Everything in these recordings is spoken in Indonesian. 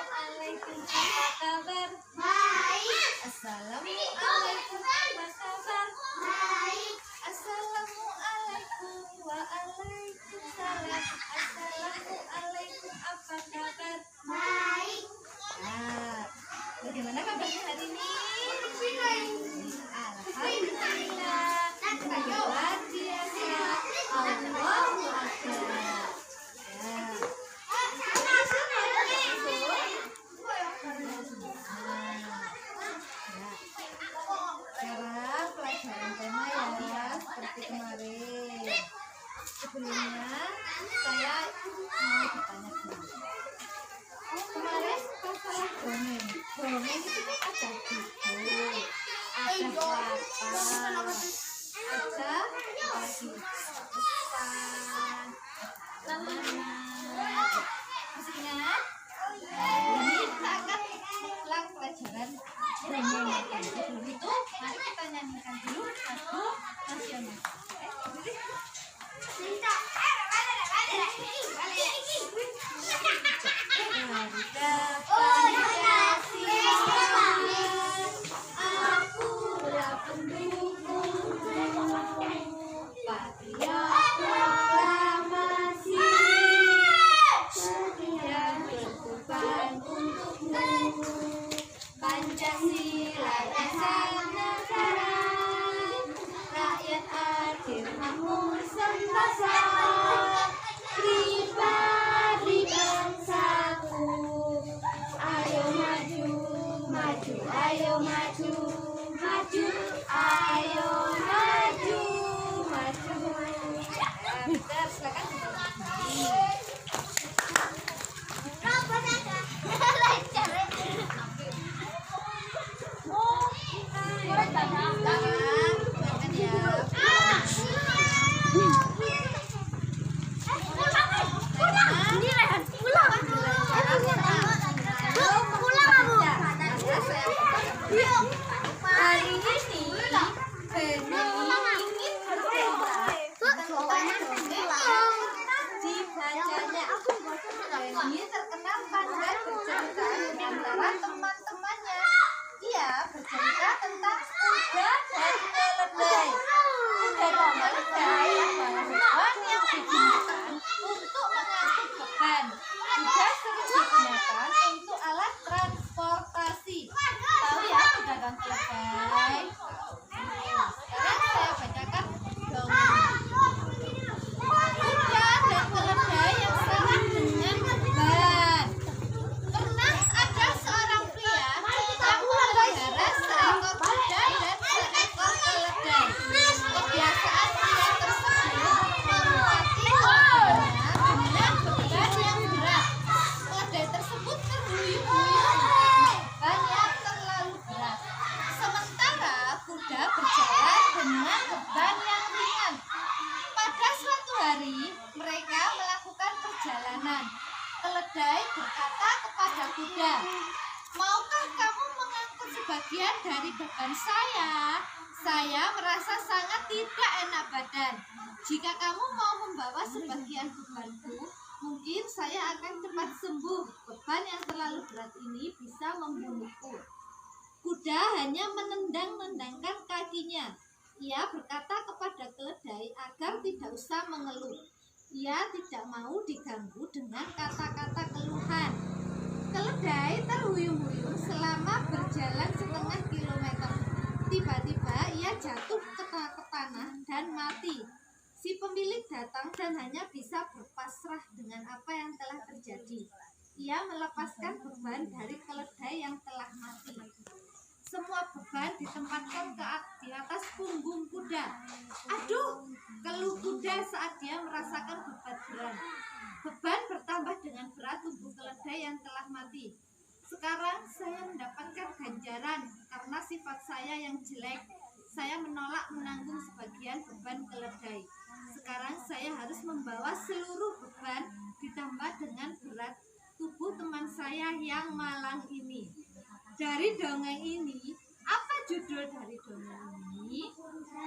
Assalamualaikum, apa kabar? Baik. Assalamualaikum, apa kabar? Baik. Assalamualaikum, waalaikumsalam. Assalamualaikum, apa kabar? Baik. Nah, bagaimana kabarnya hari ini? Alhamdulillah. Luar biasa. Allahu Akbar. Sekarang pelajaran tema ya, seperti kemarin. Sebelumnya saya mau bertanya dulu. Kemarin masalah dongeng. Dongeng itu kan ada buku, ada kelapa, ada apalagi pesan, mana, masih ingat? Ini kita akan ulang pelajaran dongeng. Sebelum itu, mari kita nyanyikan dulu lagu nasional. Pancasila dasar negara, rakyat adil makmur sentosa, pribadi bangsaku. Ayo maju, maju, ayo maju, maju, ayo maju, maju. Bentar, silakan. Ini terkenal pandai bercerita antara teman-temannya. Ia bercerita tentang kuda dan keledai. Kuda dan keledai adalah hewan yang digunakan untuk mengangkut beban. Juga sering digunakan untuk alat transportasi. Tahu ya kuda dan keledai? Sekarang saya bacakan dongeng. Kuda dan keledai yang sangat dengan beban. Pernah ada seorang pria yang memelihara seekor kuda dan seekor keledai. Kebiasaan pria tersebut melompati kudanya dengan beban yang berat. Keledai tersebut terhuyung-huyung dengan beban yang terlalu berat. Sementara kuda berjalan dengan beban yang ringan. Pada suatu hari, mereka melakukan perjalanan. Keledai berkata kepada kuda, "Maukah kamu mengangkut sebagian dari beban saya? Saya merasa sangat tidak enak badan. Jika kamu mau membawa sebagian bebanku, mungkin saya akan cepat sembuh. Beban yang terlalu berat ini bisa membunuhku." Kuda hanya menendang-nendangkan kakinya. Ia berkata kepada keledai agar tidak usah mengeluh. Ia tidak mau diganggu dengan kata-kata keluhan. Keledai terhuyung-huyung selama berjalan setengah kilometer. Tiba-tiba ia jatuh ke tanah dan mati. Si pemilik datang dan hanya bisa berpasrah dengan apa yang telah terjadi. Ia melepaskan beban dari keledai yang telah mati. Semua beban ditempatkan di atas punggung kuda. "Aduh," keluh kuda saat dia merasakan beban berat. Beban bertambah dengan berat tubuh keledai yang telah mati. "Sekarang saya mendapatkan ganjaran karena sifat saya yang jelek. Saya menolak menanggung sebagian beban keledai. Sekarang saya harus membawa seluruh beban ditambah dengan berat tubuh teman saya yang malang ini." Dari dongeng ini, apa judul dari dongeng ini? Kuda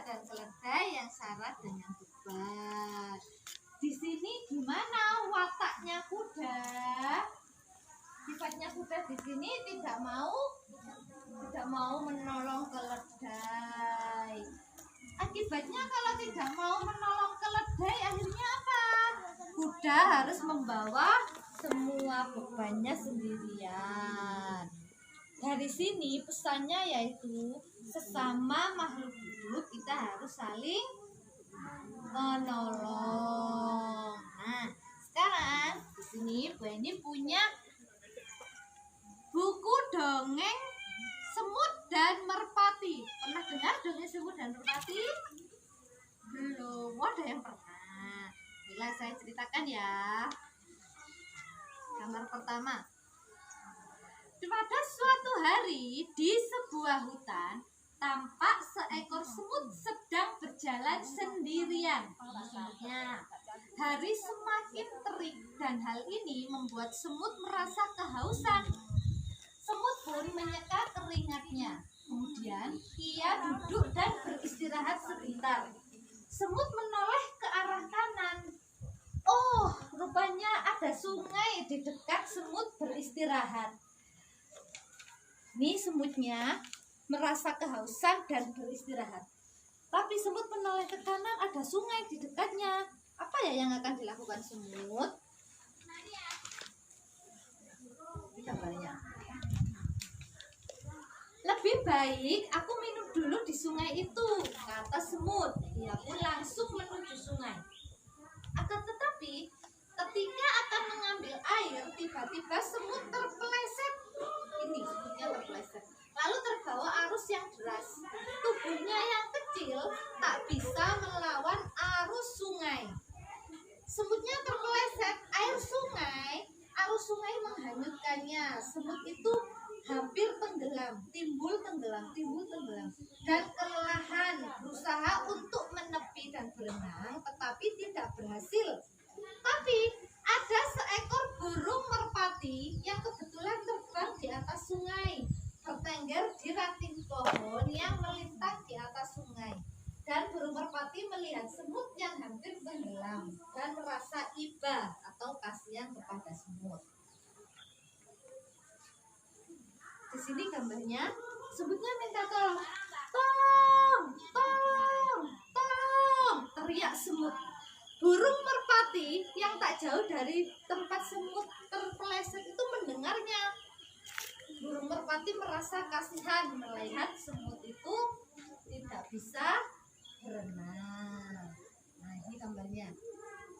dan keledai yang syarat dengan beban. Di sini gimana wataknya kuda? di sini tidak mau menolong keledai. Akibatnya kalau tidak mau menolong keledai, akhirnya apa? Kuda harus membawa semua bebannya sendirian. Dari sini pesannya yaitu sesama makhluk hidup kita harus saling menolong. Nah, sekarang di sini Bu Eni punya buku dongeng Semut dan Merpati. Pernah dengar dongeng Semut dan Merpati? Belum. Ada yang pernah. Bila saya ceritakan ya. Gambar pertama. Pada suatu hari di sebuah hutan, tampak seekor semut sedang berjalan sendirian. Maksudnya, hari semakin terik dan hal ini membuat semut merasa kehausan. Semut pun menyeka keringatnya. Kemudian ia duduk dan beristirahat sebentar. Semut menoleh ke arah kanan. Oh, rupanya ada sungai di dekat semut beristirahat. Ini semutnya merasa kehausan dan beristirahat. Tapi semut menoleh ke kanan, ada sungai di dekatnya. Apa ya yang akan dilakukan semut? Ini gambarnya. Lebih baik aku minum dulu di sungai itu, kata semut. Ia pun langsung menuju sungai. Akan tetapi, ketika akan mengambil air, tiba-tiba semut terpeleset. Ini semutnya terpeleset. Lalu terbawa arus yang deras. Tubuhnya yang kecil tak bisa melawan arus sungai. Semutnya terpeleset, arus sungai menghanyutkannya. Semut itu hampir tenggelam, timbul tenggelam, dan kelelahan berusaha untuk menepi dan berenang, tetapi tidak berhasil. Tapi ada seekor burung merpati yang kebetulan terbang di atas sungai, bertengger di ranting pohon yang melintang di atas sungai. Dan burung merpati melihat semut yang hampir tenggelam dan merasa iba atau kasihan kepada semut. Di sini gambarnya, semutnya minta tolong. Tolong, teriak semut. Burung merpati yang tak jauh dari tempat semut terpeleset itu mendengarnya. Burung merpati merasa kasihan melihat semut itu tidak bisa berenang. Nah, ini gambarnya.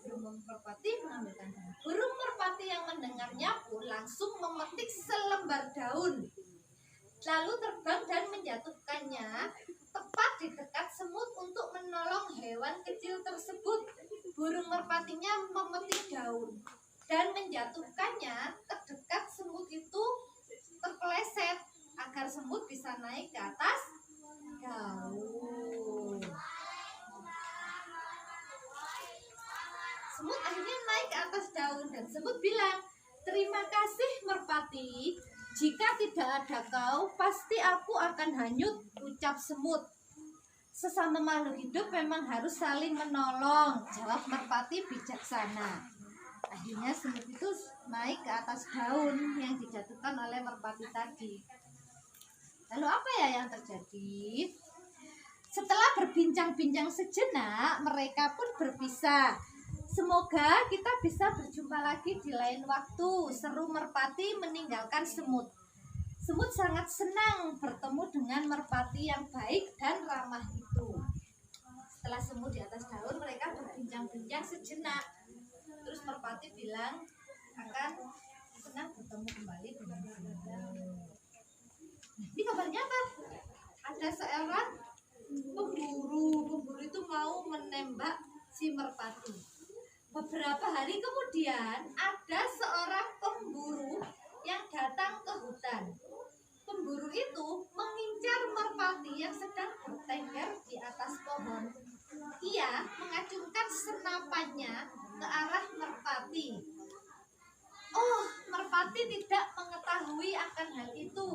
Burung merpati mengambilkan daun. Burung merpati yang mendengarnya pun langsung memetik selembar daun, lalu terbang dan menjatuhkannya tepat di dekat semut untuk menolong hewan kecil tersebut. Burung merpatinya memetik daun dan menjatuhkannya terdekat semut itu terpeleset agar semut bisa naik ke atas daun. Semut akhirnya naik ke atas daun dan semut bilang, "Terima kasih merpati. Jika tidak ada kau, pasti aku akan hanyut," ucap semut. "Sesama makhluk hidup memang harus saling menolong," jawab merpati bijaksana. Akhirnya semut itu naik ke atas daun yang dijatuhkan oleh merpati tadi. Lalu apa ya yang terjadi? Setelah berbincang-bincang sejenak, mereka pun berpisah. "Semoga kita bisa berjumpa lagi di lain waktu," seru merpati meninggalkan semut. Semut sangat senang bertemu dengan merpati yang baik dan ramah itu. Setelah semut di atas daun, mereka berbincang-bincang sejenak. Terus merpati bilang akan senang bertemu kembali dengan semut. Ini kabarnya apa? Ada seorang pemburu itu mau menembak si merpati. Beberapa hari kemudian ada seorang pemburu yang datang ke hutan. Pemburu itu mengincar merpati yang sedang bertengger di atas pohon. Ia mengacungkan senapannya ke arah merpati. Oh, merpati tidak mengetahui akan hal itu.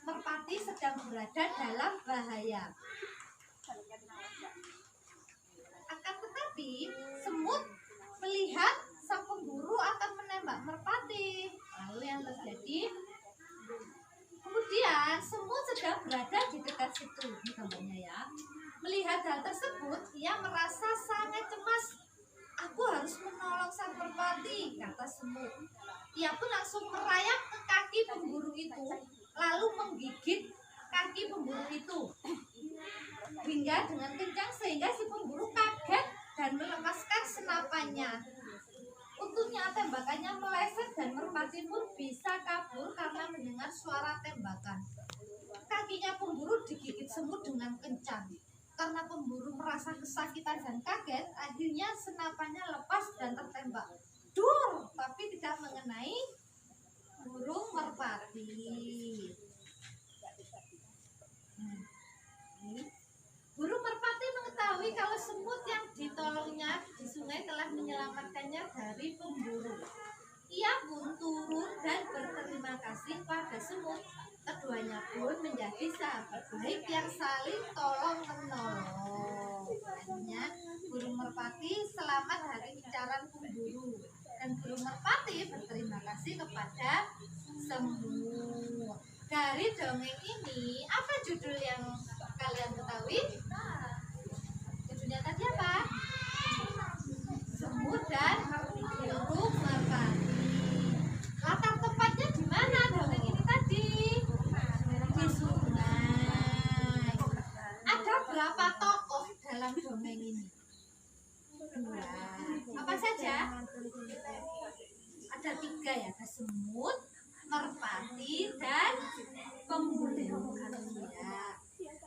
Merpati sedang berada dalam bahaya. Akan tetapi, semut melihat sang pemburu akan menembak merpati. Lalu yang terjadi, sudah berada di dekat situ. Ini gambarnya ya. Melihat hal tersebut, ia merasa sangat cemas. Aku harus menolong sang merpati, kata semut. Ia pun langsung merayap ke kaki pemburu itu, lalu menggigit kaki pemburu itu hingga dengan kencang sehingga si pemburu kaget dan melepaskan senapannya. Untungnya tembakannya meleset dan merpati pun bisa kabur karena mendengar suara tembakan. Kakinya pemburu digigit semut dengan kencang. Karena pemburu merasa kesakitan dan kaget, akhirnya senapannya lepas dan tertembak. Dur, tapi tidak mengenai burung merpati. Burung merpati mengetahui kalau semut yang ditolongnya di sungai telah menyelamatkannya dari pemburu. Ia pun turun dan berterima kasih pada semut. Keduanya pun menjadi sahabat baik yang saling tolong menolong. Akhirnya burung merpati selamat dari incaran pemburu dan burung merpati berterima kasih kepada semut. Dari dongeng ini, apa judul yang kalian ketahui? Judulnya tadi apa? Semut dan burung merpati. Latar tempatnya di mana dongeng ini tadi? Di sungai. Ada berapa tokoh dalam dongeng ini? 2. Apa saja? Ada 3 ya, ada semut, merpati, dan pemburu. Ya.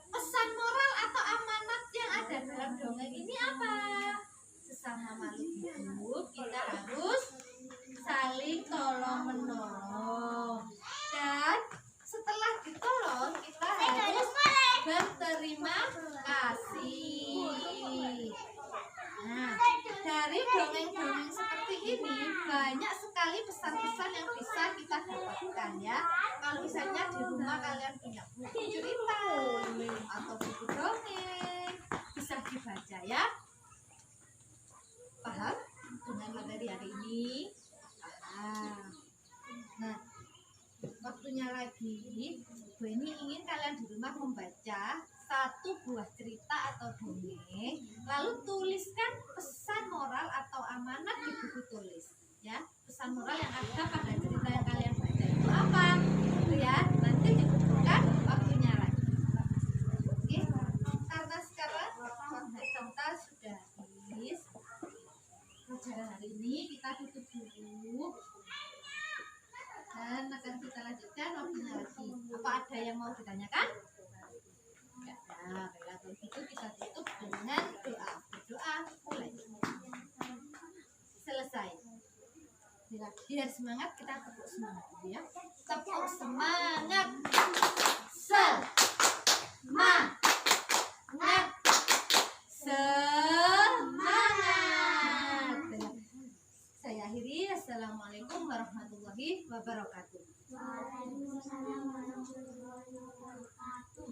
Pesan moral atau amanat yang ada dalam dongeng ini apa? Sesama makhluk hidup kita harus saling tolong menolong, dan setelah ditolong kita harus berterima kasih. Nah, dari dongeng-dongeng seperti ini banyak sekali pesan-pesan yang bisa kita dapatkan ya. Kalau misalnya di rumah kalian punya buku cerita atau buku dongeng, bisa dibaca ya. Paham dengan materi hari ini? Nah, waktunya lagi Bu ini ingin kalian di rumah membaca 1 buah cerita atau dongeng, lalu tuliskan pesan moral atau amanat di buku tulis ya. Pesan moral yang ada pada cerita yang kalian baca itu apa? Itu ya, nanti dibutuhkan waktunya lagi. Oke, karena sekarang waktu kita sudah habis pelajaran hari ini, kita tutup dulu dan akan kita lanjutkan waktunya lagi. Apa ada yang mau ditanyakan? Enggak ada. Kalau gitu kita tutup dengan doa. Berdoa mulai. Selesai. Biar semangat, kita tepuk semangat ya. Tepuk semangat. Semangat. Semangat. Saya akhiri. Assalamualaikum warahmatullahi wabarakatuh. Waalaikumsalam warahmatullahi wabarakatuh.